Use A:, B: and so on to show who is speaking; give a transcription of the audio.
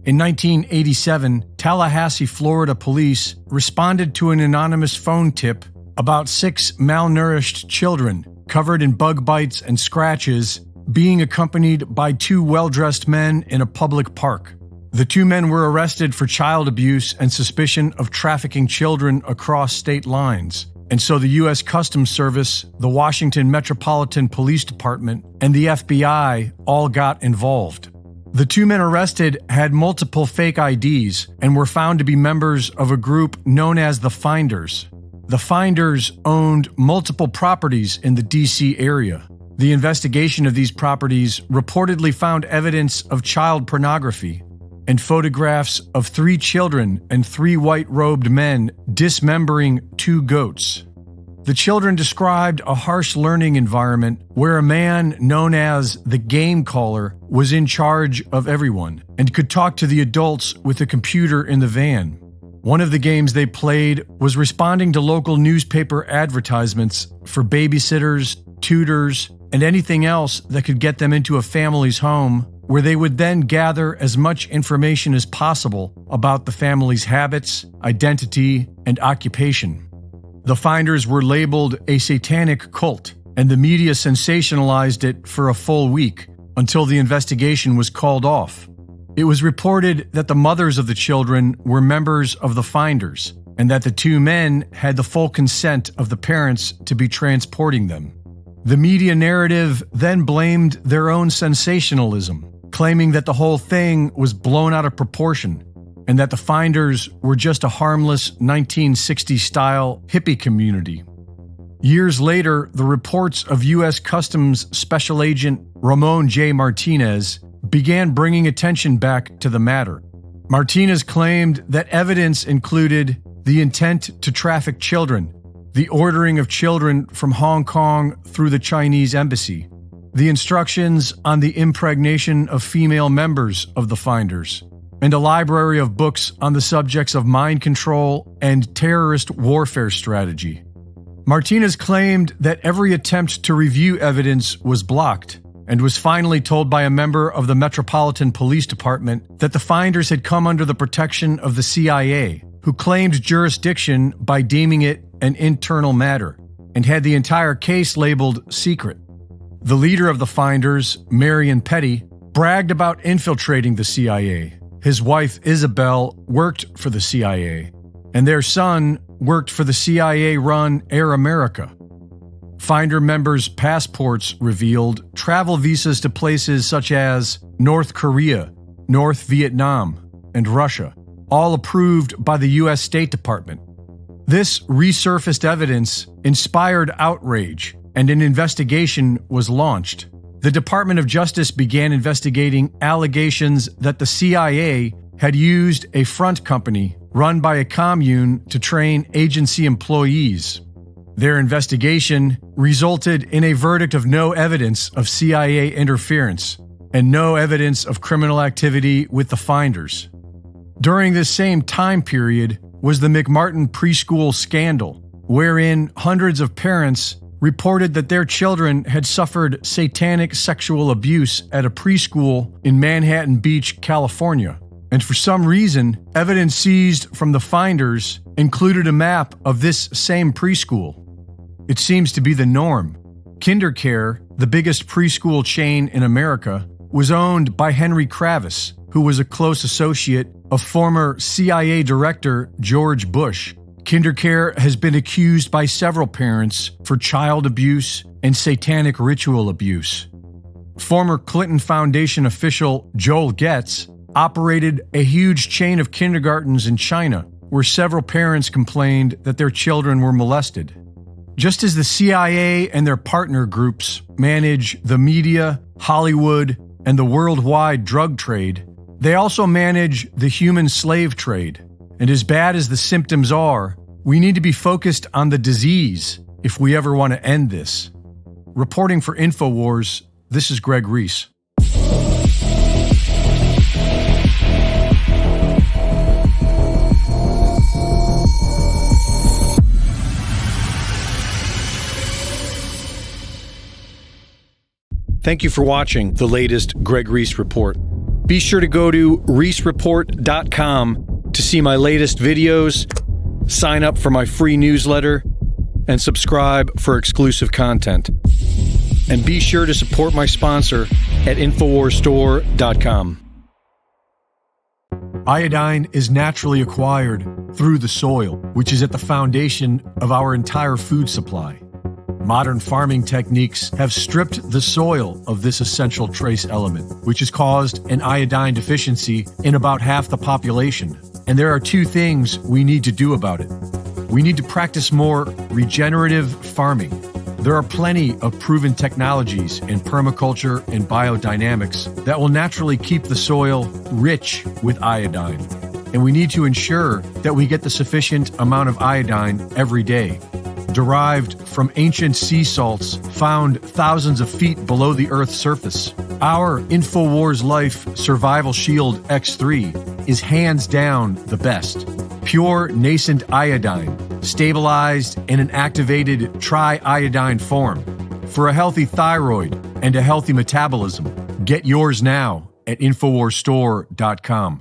A: In 1987, Tallahassee, Florida police responded to an anonymous phone tip about 6 malnourished children covered in bug bites and scratches being accompanied by 2 well-dressed men in a public park. The 2 men were arrested for child abuse and suspicion of trafficking children across state lines. And so the U.S. Customs Service, the Washington Metropolitan Police Department, and the FBI all got involved. The 2 men arrested had multiple fake IDs and were found to be members of a group known as the Finders. The Finders owned multiple properties in the D.C. area. The investigation of these properties reportedly found evidence of child pornography and photographs of 3 children and 3 white-robed men dismembering 2 goats. The children described a harsh learning environment where a man known as the game caller was in charge of everyone and could talk to the adults with a computer in the van. One of the games they played was responding to local newspaper advertisements for babysitters, tutors, and anything else that could get them into a family's home, where they would then gather as much information as possible about the family's habits, identity, and occupation. The Finders were labeled a satanic cult, and the media sensationalized it for a full week until the investigation was called off. It was reported that the mothers of the children were members of the Finders, and that the 2 men had the full consent of the parents to be transporting them. The media narrative then blamed their own sensationalism, claiming that the whole thing was blown out of proportion and that the Finders were just a harmless 1960s-style hippie community. Years later, the reports of U.S. Customs Special Agent Ramon J. Martinez began bringing attention back to the matter. Martinez claimed that evidence included the intent to traffic children, the ordering of children from Hong Kong through the Chinese embassy, the instructions on the impregnation of female members of the Finders, and a library of books on the subjects of mind control and terrorist warfare strategy. Martinez claimed that every attempt to review evidence was blocked, and was finally told by a member of the Metropolitan Police Department that the Finders had come under the protection of the CIA, who claimed jurisdiction by deeming it an internal matter, and had the entire case labeled secret. The leader of the Finders, Marion Petty, bragged about infiltrating the CIA. His wife, Isabel, worked for the CIA, and their son worked for the CIA-run Air America. Finder members' passports revealed travel visas to places such as North Korea, North Vietnam, and Russia, all approved by the U.S. State Department. This resurfaced evidence inspired outrage, and an investigation was launched. The Department of Justice began investigating allegations that the CIA had used a front company run by a commune to train agency employees. Their investigation resulted in a verdict of no evidence of CIA interference and no evidence of criminal activity with the Finders. During this same time period was the McMartin preschool scandal, wherein hundreds of parents reported that their children had suffered satanic sexual abuse at a preschool in Manhattan Beach, California. And for some reason, evidence seized from the Finders included a map of this same preschool. It seems to be the norm. KinderCare, the biggest preschool chain in America, was owned by Henry Kravis, who was a close associate of former CIA Director George Bush. KinderCare has been accused by several parents for child abuse and satanic ritual abuse. Former Clinton Foundation official Joel Getz operated a huge chain of kindergartens in China, where several parents complained that their children were molested. Just as the CIA and their partner groups manage the media, Hollywood, and the worldwide drug trade, they also manage the human slave trade. And as bad as the symptoms are, we need to be focused on the disease if we ever want to end this. Reporting for InfoWars, this is Greg Reese. Thank you for watching the latest Greg Reese Report. Be sure to go to reesereport.com to see my latest videos, sign up for my free newsletter, and subscribe for exclusive content. And be sure to support my sponsor at InfoWarsStore.com. Iodine is naturally acquired through the soil, which is at the foundation of our entire food supply. Modern farming techniques have stripped the soil of this essential trace element, which has caused an iodine deficiency in about half the population. And there are two things we need to do about it. We need to practice more regenerative farming. There are plenty of proven technologies in permaculture and biodynamics that will naturally keep the soil rich with iodine. And we need to ensure that we get the sufficient amount of iodine every day, derived from ancient sea salts found thousands of feet below the Earth's surface. Our InfoWars Life Survival Shield X3 is hands down the best. Pure nascent iodine, stabilized in an activated triiodine form. For a healthy thyroid and a healthy metabolism, get yours now at InfoWarsStore.com.